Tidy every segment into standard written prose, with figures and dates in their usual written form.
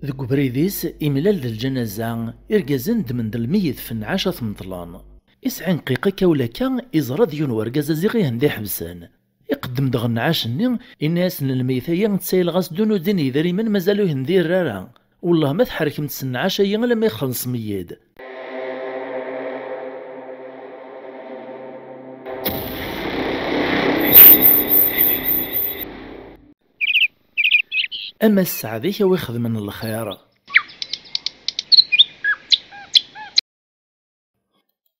ذوك بريديس إملال الجنازة إرجازن دمن الميت في النعاشة ثمطلان إسعين قيقة كولاكا إزراد يون ورقاز زيغي هندي حبسان يقدم دغ النعاش الناس الميثايا تسايل غاس دونو ديني ذري من مازالو هندي الرارا والله ما تحرك متسنعاشا لما يخلص مياد. أما السعديك ويخذ من الخير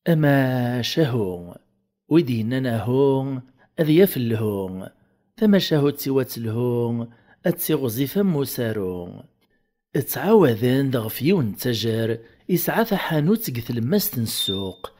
أما شهو ويديننا هون أذياف الهون ثم شهو تسيوات الهون أتسيغزي فم وسارون اتعاوذن دغفيون تجار إسعاف حانوت قثل ماستن السوق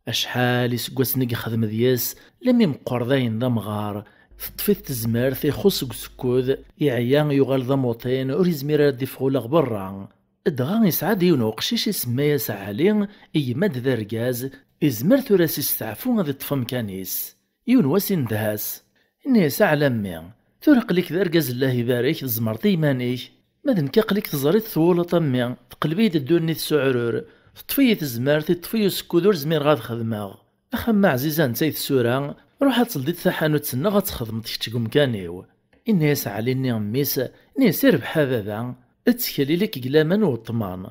أشحال يسقوس نقي خدم دياس لم يمقرضين ضمغار تطفيت تزمار في خصق سكوذ يعيان يغال ضموطين وريزمير ديفغو لغبران ادغان يسعاد يونو قشيش يسمى سعالين يمد ذا رقاز إزمر ثلاث يستعفون ذي طفم كانيس يون واسين دهاس إني ساعة مي ثورق لك ذا رقاز الله يبارك زمرتي مانيك ماذن كاقلك تزريت ثولة طمي تقلبي تدوني تسعرور تطفي تزمار تطفي سكودور زمير غاد خدماغ أخما عزيزان تايت السورة روح تصلديت ثحانو تسنى غتخدم تكتكم كانيو إني يسعى ليني عميس إني سير بحبابا اتكالي لك قلاما والطمان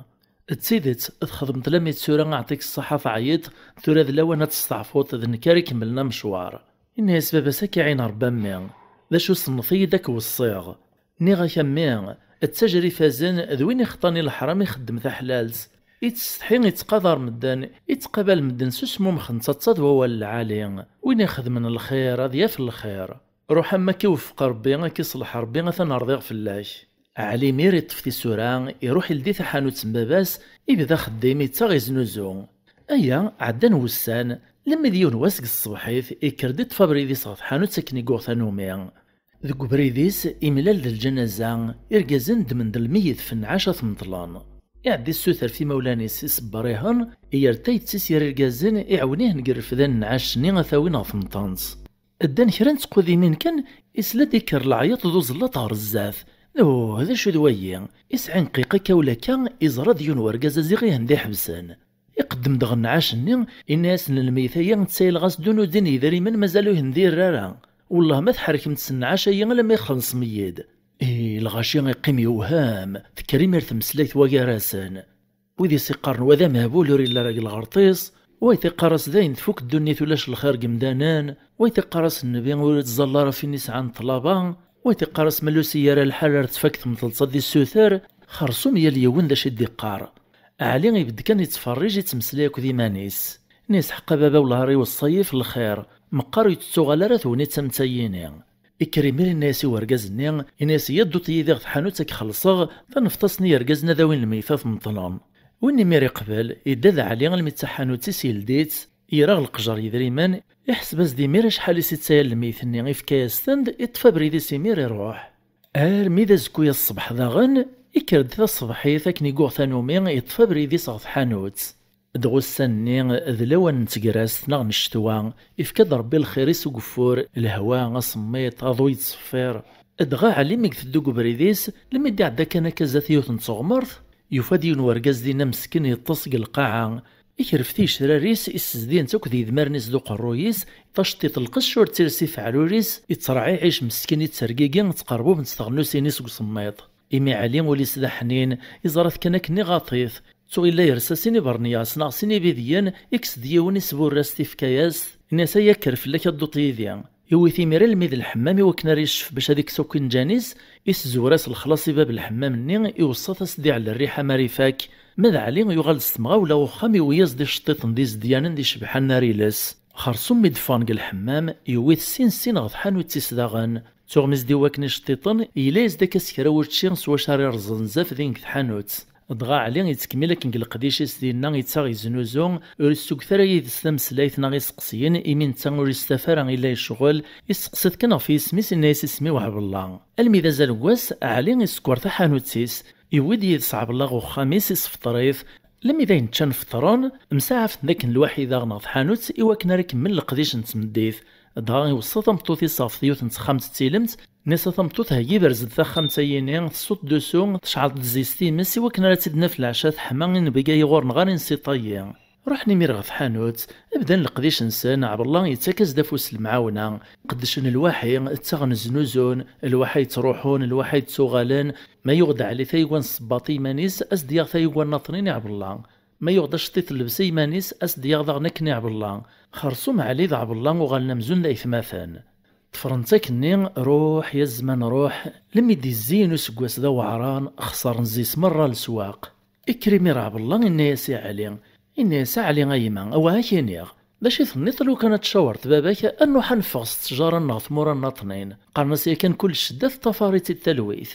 تسيدت تخدم تلامي تسورة عطيك الصحة عيط ثورة ذلاوانا تستعفوت ذنكاري كملنا مشوار إني سبابا ساكي عين ربامي ذا شو صنفي داك والصيغ نيغا كمي التجري فازن ذوين يخطاني الحرام يخدم ذا حلالز يتستحين يتقدر مدن يتقبل مدن سسمو مخنصة وهو العالي وين ياخذ من الخير هذا في الخير روح اما كيوفق ربي كيصلح ربي ثنرضيغ فلاش علي مير يطفي السورة يروح يلدي حانوت باباس يبدا خديم يتغيز نزو ايا عدان وسان لما ديون واسق الصبحيث يكردت فابريدي صغط حانوت سكني قوثانومي ذوك بريديس إملال الجنازة إرجازن دمن الميت في النعاشة ثمطلان يعدي السوثر في مولانيس يصبريهن يرتاي تسير الجازن يعونيه نقرف ذا النعاش نيغا ثاوين ثمطانس الدان كران تقوذي من كان إسلا ديكر العياط ذو زلط غرزاث هذا شو دويا إسعين قيقة كولاكا إزراد يون ورقاز زيغي هندي حبسان يقدم دغ النعاش الناس الميثايا تسايل غاس دونو ديني ذري من مازالو هندي الرارا والله ما تحرك متسنعاشا لما يخلص مياد الغاشي يقيم يوهام تكريمير تمسلايت وقاراسان وذي سيقارن وذا مهبول يوري راجل غرطيس ويتقارس ذاين تفوك الدنيا ولاش الخير قمدانان ويتقارس النبي ولد الزلارة في الناس عن طلبان ويتقارس ملو سيارة الحرار تفكت متلصة دي السوثار خرصوم يليون ذا شدي قار علي يبد كان يتفرج يتمسلايك ذي مانيس ناس حق بابا والهاري والصيف الخير مقارو يتسوغالا ثوني تمتاييني إكريمير الناس ورقازني الناس يدو تيذيغ حانوتك خلصغ فنفتصني يرقزنا ذوين الميثاث مطلان وإني ميري قبل يداد عليغ المتحانوتي سيلديت يراغ القجر يدريمان يحسب ازدي مير شحال يسيتسايا الميثني إفكاستند يطفى بريدي سيمير يروح ميدا زكويا الصبح ذاغن يكرد ذا الصبحي ثاكني قوغ ثانومي يطفى بريدي صغط حانوت دغو السني ذلوان نتقراس نغ نشتوا إفكاد ربي الخير يسوقفور الهواء صميت أضوي تصفير دغا علي ميك تدوق بريديس لما يدي عدا كان كازاثيوت نتصغمرث يفاد يون ورقاز دينا مسكين يتصق القاعة يكرفتي شراريس يسزدين تاك ذي ذمارنيس ذو قرويس تشطيط القش ورتيرسي فعلوريس يترعي عيش مسكين يتسرقيقين تقربو بنستغنو سينيس وصميط إمي عليم ولي سدا حنين يزرث كانك نغاطيث سو إلا يرساسيني برنياس ناقصيني بيديان إكس ديوني سبور راستي فكاياس الناس يكرف لك الدوطيديان يويثي ميرا الميد الحمام وكنا يشف باش هذيك سوكين جانيس يسزوراس الخلاصي باب الحمام ني يوصف سدي على الريحة ماريفاك ماذا علي يغال السمغا ولا وخامي وياز دي شطيط دي زديان دي شبحان ناريلاس خرصوم ميدفانق الحمام يويث سين غضحان وتسداغن تغمز دي واكني شطيطن إلا داك اسكرا وتشين سوا شاري رزنزاف ذينك حانوت دغا علي يتكمل كنق القديش ديالنا يتاغ يزنوزون ورسوك ثرا يتسلمسلايت ناغ يسقسيين إمين تاغ يستفار إلا يشغل يسقسد كنا في اسميس الناس اسمي وحب الله الميدا زالواس علي يسكور حانوتيس يود يصعب الله وخاميس يسفطريف لم إذا ينتشان فطران مساعف ذاك الواحد غناض حانوت إوا كنا رك من القديش نتمديث دغا يوصل مطوثي صافطيوت نتخامت تيلمت نيسا تمطوط هاكي برزد ثاخم تاييني تصوت دوسو تشعل تزيستي مسي وكنا لا تدنا في العشاء حماغ بقى يغور نغار نسي طيان. روح نمير غف حانوت ابدا القديش نسان عبر الله يتاكز دافوس المعاونة قدش الواحي تغن زنوزون الواحي تروحون الواحي تسوغالن ما يغدى علي ثايوان صباطي مانيس اسديا ثايوان ناطرين عبر الله ما يغداش طيط اللبسي مانيس اسديا ضغ نكني عبر الله خرصوم علي عبر الله وغالنا مزون لايثماثان تفرنتك نين روح يا الزمان روح لم يدي الزين وسقواس ذا وعران خسر نزيس مرة السواق اكرمي رعب الله إن يسع علي إن يسع علي غيما أو هاكينيغ باش يثنيط لو كانت شاورت باباك أنو حنفغس تجارة ناثمورا ناطنين قرنسيا كان كل شدة في تفاريت التلويث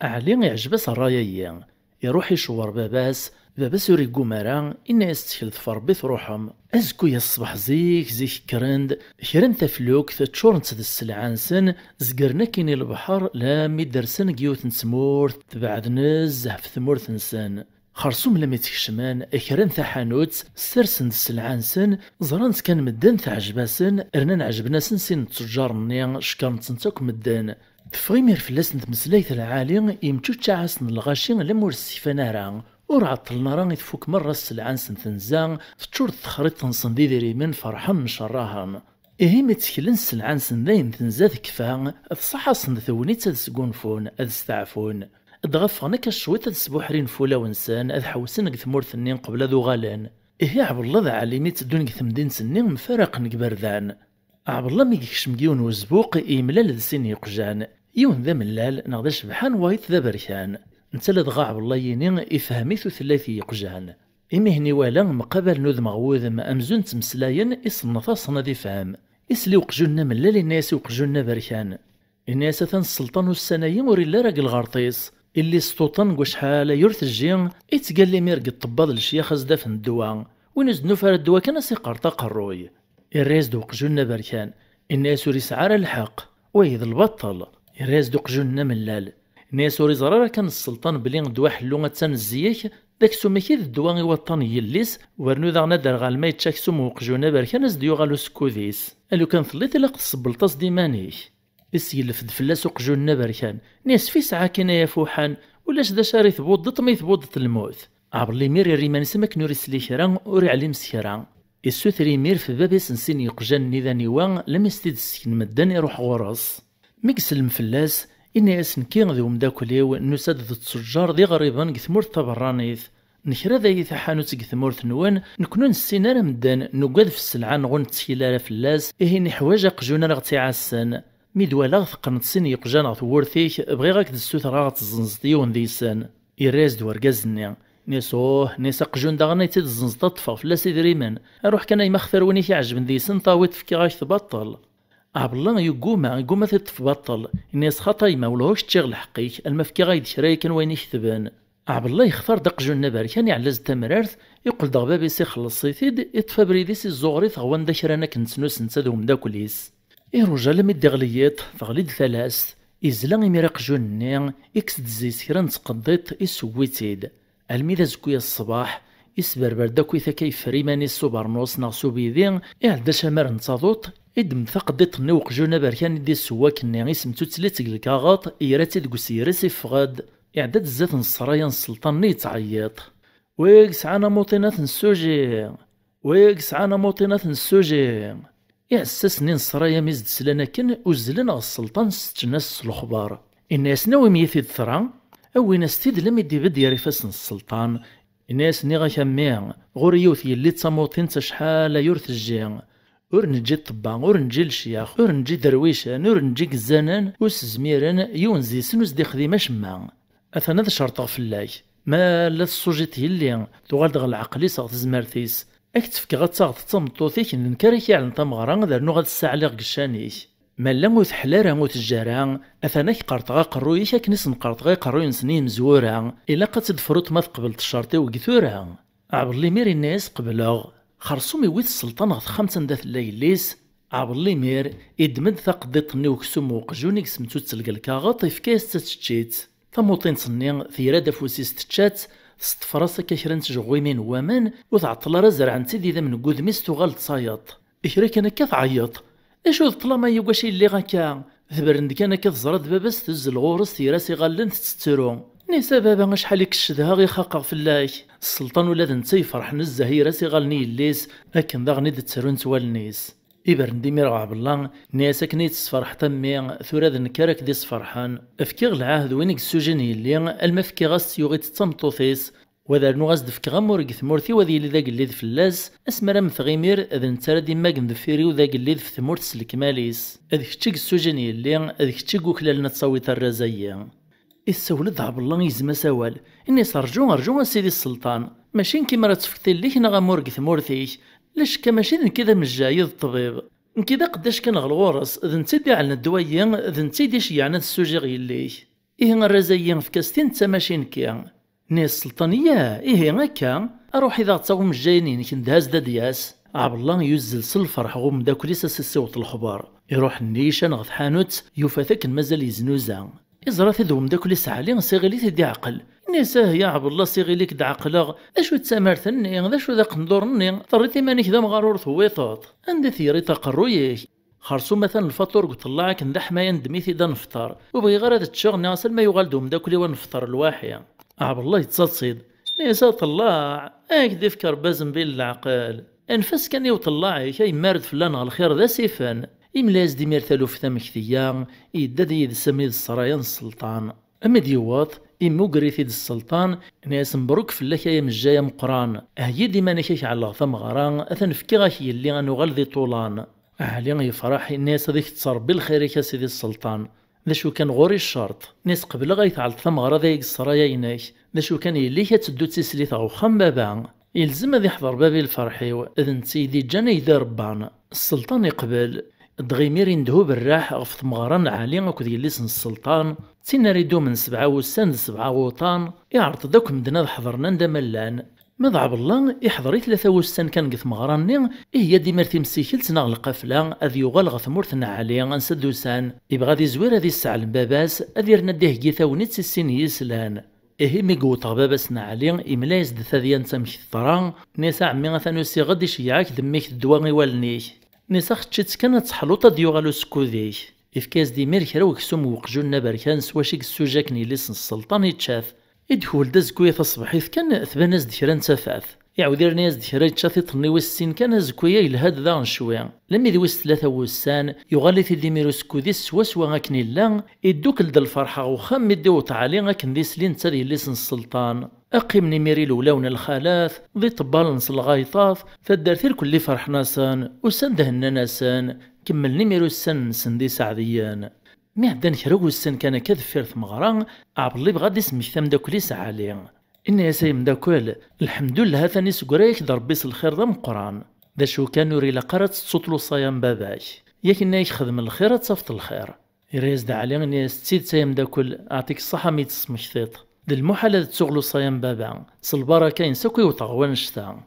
علي يعجبس الرايا يروح يشور باباس يوري قمران إن يستخل ظفر روحهم أزكو يا الصباح زيك كرند كرن تفلوك تشورن تد السلعانسن زقرنا كيني البحر لا ميدرسن قيوت نسمورث تبعد نزه في ثمورث نسان خرصوم لما تكشمان كرن ثحانوت سرسن السلعانسن زرانت كان مدن تعجباسن ارنان عجبناسن سن تجار نيان شكان تنتك مدن تفغيمير فلاسن تمسلايث العالي يمتو تشعسن الغاشين لمور السيفانارا ور عطلنا راني تفوك مرة السلعانسن تنزان تشور تخريط تنصن ديري من فرحا مشراها إيه ما تكلن السلعانسن داين تنزاد كفا تصحصن ثونيت تسقونفون استعفون دغفغنا كشويت تسبوحرين فولا ونسان اذ حوسن ثمورث النين قبل ذو غالان إيه عبر الله ذا عليمي تدون ثمدين سنين مفارق نكبردان عبر الله ميكش مجيون وزبوق إيملال ذسين يقجان يون ذا ملال نغدا شبحان وايت ذا بركان نتلا دغا عبر الله ينين إفهميثو ثلاثي يقجان إمي هني والا مقابل نوذ مغوذ ما أمزون تمسلاين إصنفا صنا ذي فهم إسلي وقجونا ملال الناس وقجونا بركان الناس ثان السلطان والسنايين وريلا راق الغرطيس اللي سطوطن وشحال يرث الجين يتقال لي ميرق الطباض الشيخ زدافن الدواء ونزدنو فار الدواء كان سيقرطا قروي الريز دوق جونا بركان الناس وريس عار الحق ويذ البطل الريز دوق جونا ملال الناس وري زرارة كان السلطان بلين دوا حلو تان الزيك داك سوميكي الدواء وطن يليس ورنو ذا ندر غال ما يتشاكسو موقجونا بركان زديو غالو سكوذيس الو كان ثليت لاق السبلطاس ديمانيك يسيلف دفلاس وقجونا بركان ناس في ساعة كنا يفوحان ولاش ذا شاري ثبوض طمي ثبوض الموت عبر لي مير الريمان سمك نوري سليكرا وري علي مسكرا السوثري مير في بابيس نسين يقجان نذا نيوان لم يستيد السكن مدان يروح غرص ميكس المفلاس إني أسنكين ذو مداكليو نساد ذو التجار ذي غريبان قثمور تبرانيث نكرا ذا يثحانوت قثمور ثنوان نكونون السينارة مدان نقاد في السلعان غون تسيلارة فلاس إهي حواجة قجونا لغتي عسان ميدوالا ثقن تسين يقجان غث وورثيك بغي غاك دسوث راغ تزنزديون ذيسان إراز دواركازني نيسا قجون داغنا يتيد الزنزطة طفا فلاس يدريمان أروح كان يمخثر ونيك يعجبن ذيسان طاويت فكي غاك تبطل عبالله يقوما تتبطل الناس خطاي ما ولهوش تشغل حقيق المفكي غايد شراي كان وين يكتبان عبالله يختار دق جون باركان يعلز تمرارث يقول دغ بابي سيخلص سيثيد يطفى بريديس الزغري ثغوان دا شرانا كنتسنوس نتسادهم داكوليس رجال مدي غليات تغليد ثلاث إزلا يميرق جون إكس دزيس كران تقضيت إسويتيد الميدا زكويا الصباح إسبربر داكوي كيف فريماني السوبرنوس ناغسو بيذين إعدا شمار نتاضوط إدم ثقدت نوق جونا بركان دي سواك ني اسمتو تلات الكاغاط إيراتي دكو سيرسي فغاد إعداد الزات الصرايا السلطان يتعيط ويكس عانا موطنات السوجي ويكس عانا موطنات السوجي إعساسني الصرايا ميزد سلانا كن وزلنا السلطان ستناس الخبار الناس ناوي ميثيد ثرا أو ناس تيد لم يدي بدي يرفاسن السلطان الناس نيغا كميان غوريوث يلي تساموطين تشحال يورث الجيان ورنجي الطبا ورنجي الشياخ ورنجي درويشان ورنجي كزانان وسزميران يونزي سنوز دي خديمة شما أثنى ذا شرطة فلاي ما لا السوجيت يلي تغال دغ العقلي صاغ تزمارتيس اكتف كي غتاغ تمطوثيك ننكريك على نطمغران ذا نوغ الساعة اللي غشانيك ما لا موت حلارا موت الجاران أثنى قرطغا قرويك كنس نقرطغا قروي نسنين مزورا إلا قد تدفروت ما تقبل الشرطي وقثورا عبر لي ميري الناس قبلغ خرصوم يويت السلطان غد خمسة نداث الليليس عبر لي مير إدمد ثقضيط نيوكسوم وقجونيك سمتو تلقى الكاغاط يفكاس تتشيت ثموطين صنين ثيرا دافوسيس تتشات تستفراسا كاكران تجغويمين وامان وتعطل رزر عن تيدي ذا من قود ميستو غال تصايط إكرا كان كاف عيط إشو طلما يوغاشي اللي غاكا ذبرند كان كتزرد باباس تز الغورس تيراس يغلن تسترو. نيسا بابا شحال يكشدها غي خاقا فلاك السلطان ولاد نتا يفرح نزه يراس يغلني الليس لكن داغني تسرو نتوالنيس. إبرندي ميرغ عبلان نيسا كنيت صفرح تمي ثوراد نكارك دي صفرحان افكيغ العهد وينك السجن يلي المفكي غاس يوغي تتمطوثيس وذا نغاز دفك غمورك ثمورتي وذي اللي ذاك اللي فلاس اسمرا مثغيمير اذا نتارا ديما كندفيري وذاك اللي في ثمورت سلكماليس اذك تشيك السجن يلي اذك تشيك وكلالنا تصاويت الرزايا. السولد عبلان يزما سوال اني ارجو سيدي السلطان ماشي كيما راه تفكتي ليك غمورك ثمورتي لاش كماشي كذا من جايد الطبيب كذا قداش كان غلغورس اذا نتيدي على الدوايا اذا نتيدي شيعنا السوجي غيليه ايه الرزايا في كاستين تا ماشي نكيا ناس السلطانيه ايه هكا اروح اذا تصاوم الجاينين كندهاز دادياس عبلان يزل سلفرح غوم داك ليس الصوت الخبار يروح النيشان غث حانوت يوفاثك مازال يزنوزا إزرا تدوم داك اللي سعالي صيغلي تدي عقل نساه يا عبد الله صيغليك دا عقلا اشو تسامرتني غدا شو ذا قندورني طريتي مانيك ذا مغرور ثويطات عندي ثيري تقرويك خرصو مثلا الفطور قلت الله كندا حمايا ندميتي دا نفطر وبغي غير هذا الشغل اصل ما يغال دوم داك اللي ونفطر الواحية عبد الله يتصيد نسا طلع هكذا فكر بازم بين العقل انفس كان يوطلعي كي مارد فلان على الخير ذا سيفان إملاز ديمير ثالوف ثمكثيا يدد يد سميد السرايان السلطان أما ديوات إمو قريثي السلطان ناس مبروك فلاك يا مجايا مقران أهي ديما نكيك على ثم غران أثن فكيغاك يلي غنوغال ذي طولان أهلي يفرح الناس ذيك تصار بالخير يا سيدي السلطان ذا شو كان غوري الشرط ناس قبل غايت على ثم غرا ذيك السرايا يناك ذا شو كان يلي كتدو تسليث أو خم بابا يلزم ذي يحضر بابي الفرحي إذن سيدي جانا يدار ربان السلطان يقبل دغيمير يندهو بالراح غف مغران عالي اكو دياليس السلطان تينا ريدو من 7 وسان 7 وطان يعرض داك مدنا حضرنا ندا ملان مضعب الله يحضري 3 وسان كان قث مغراني هي ديما تمسيكل تناغ القفله اذ يغال غث مورتنا عالي انسدوسان يبغى ذي زوير هذه الساعه الباباس اذير نديه كيتا ونيت السين يسلان إيه ميقوط باباسنا علي إملايز دثاذيان تمكثران نيسا عمي غثانو سي غدي شيعاك دميك الدواغي والنيك نيسا ختشت كانت تحلوطا ديوغالو سكوذيك إفكاز دي ميركرا وكسوم وقجونا بركان سواشيك السوجاكني ليسن السلطان يتشاف يدخل دازكوية تصبحيث كان ثباناز دكران تفاث يعودير ناس دكرا يتشاثي طني وسين كان زكوية يلهاد ذا شوية لما يدويس 3 وسان يغالي تدي ميرو سكوذي سوا غاكني لا يدوك لد الفرحة وخام يديو تعالي غاكن دي سلين تادي ليسن السلطان أقيم نميري لولاون الخالاث ضي طبالنس الغايطاف فالدارثير كل فرح ناسان وسان دهنا ناسان كمل نميرو السن سندي سعديان معدن كراو السن كان كذفير ثمغران عبلي بغادي اسمك ثم داكلي سعالي إن يا سيم داكل الحمد لله ثاني سكريك ضربيس الخير ذا مقران ذا شو كان يوري لقرات تصوتلو صيام باباك ياك إنايك خدم الخير تصفت الخير يريز دا علي ناس تسيد سيم داكل أعطيك الصحة ميت سمكثيط ذا المحالة تسوغلو صيام بابا صلبارة ينساكو يوطغوان شتا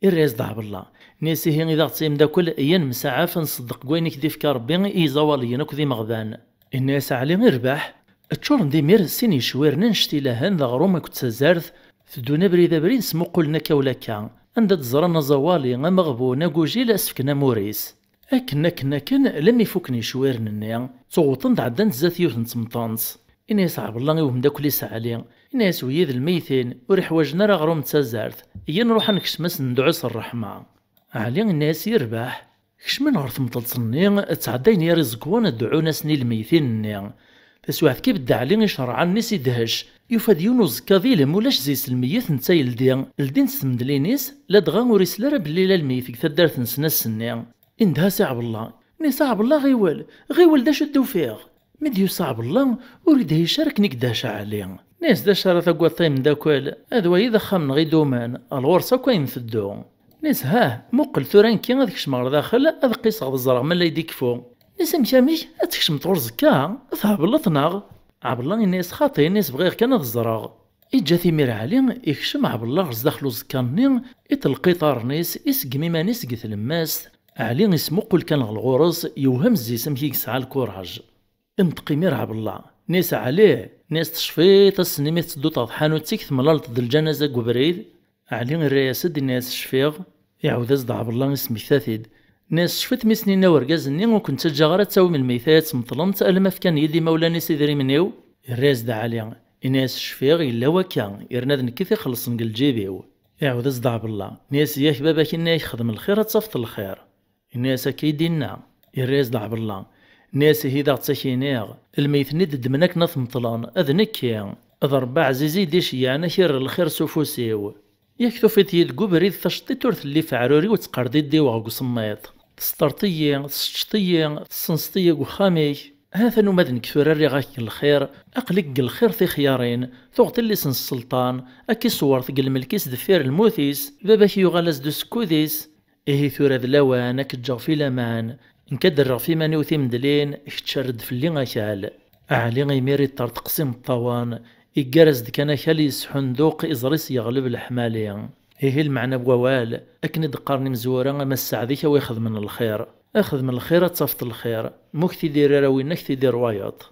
يريز دا بالله ناسي هي إذا تسيم داكل أيان مساعة نصدق كوينك ديفك ربي إيزاواليا ناكو ذي مغبان الناس علي يربح تشورن دي مير سيني شويرنا نشتي لهان ذا غروما كنت زارث فدونا بريدا بريد سمو قلنا كولاكا عند تزرنا زوالي غمغبونا كوجي لاسفكنا موريس كنا لم يفوكني شويرنا نيا صوتن دعدان تزات يوث نتمطانس إنا يصعب الله يوهم داك لي سعالي إنا يسويذ الميتين وريح واجنا راه غروم تزارث إيا نروح نكشمس ندعس الرحمة علي الناس يربح كشمن غرث مطلصني تعدين يا رزقون ادعو ناسني الميتين نيا تسواحث كي بدا علي شرعا نيس يدهش يفاد يونوز كاظيلم ولاش زي سلميت نتا يلدي لدين ستمدلينيس لا دغا وريس لا بالليل الميت كثا دارت نسنا السنيا اندها صعب الله ني صعب الله غيول دا شدو فيه مديو صعب الله وريد يشارك نكداش عليه ناس دا شرا ثقوا طيم داكوال هذا اذا خامن غي دومان الغرصه كاين فدو ناس مقل ثوران كي غادي كشمر داخل هذا قيس غد الزرع من لا يديكفو ناس مشامي تكشم طور زكا ثاب الله تناغ عبد الله الناس خاطي الناس بغير كان الزراغ يجا ثمير علي يكشم عبد الله غز داخلو زكاني يطلقي طارنيس يسقمي مانيس قيث الماس علي اسمو قل كان الغرز يوهم الزيسم كي يسعى الكوراج انطقي مير عبد الله ناس عليه ناس تشفيط السنيمات تدو طاحانو تيك ملالط د الجنازه قبريد علي الرياسه دي الناس شفيغ يعود ازد عبد الله اسمي ثاثيد ناس شفت مسنينا ورقازني وكنت جا غير تساوي من الميثات مطلمت ألما فكان يدي مولاني سيدري منيو الراس دا عليا إناس شفيغ إلا وكا يرناد نكيث يخلص نقل جيبيو يعود أصدع بالله ناس ياك بابا كنا يخدم الخير تصفت الخير الناس كيدينا الراس دع بالله ناس هيدا تسكينيغ الميت ند منك نث مطلان أذنكي أضرب عزيزي ديش يعني خير الخير سوفوسيو يكتو في تيد قبريد ثشطي تورث اللي فعروري وتقردي دي وغو سميط تسطرطية تسشطية تسنسطية وخامي هذا نمذن كثير الرغاك الخير أقلق الخير في خيارين ثغط اللي سن السلطان أكي صور ثقل ملكيس دفير الموثيس باباك يغلس دو سكوذيس إيه ثورة ذلوان أكتجاو في لامان نكدر في ماني وثي مدلين اكتشرد في اللي غاكال أعلي غيميري تقسيم الطوان إيجارز دكانا خالي يسحن ذوق إزريس يغلب الحمالية إيه المعنى بوال أكند قارني مزورا أما السعديك وياخذ من الخير أخذ من الخير تصفت الخير مكتي دير راوي كتي دير وايط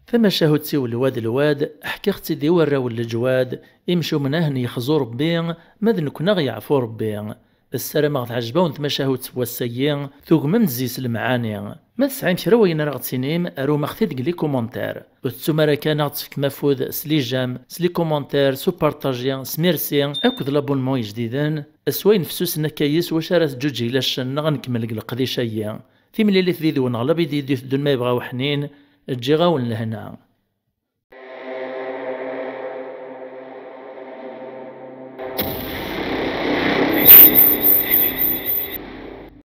ثم شاهد سيو الواد أحكي اختي دي وراو الجواد يمشو من أهن يخزو ربي ماذن كنا غيعفو ربي السلام غا تعجبون ثم شاهد سوا السيين ثوق ممزيس المعاني ما تسعين كرا وين راه تسينيم ارو مختي لي كومونتير وتسمى كان غتفك مفوذ سليجام سلي كومونتير سو بارطاجيا سميرسي اكد لابونمون جديدا اسوين فسوس نكايس واش راه جوجي لا الشن غنكمل القضيه شيا في ملي اللي تزيد ونغلب يدي دون ما يبغاو حنين تجي غاون لهنا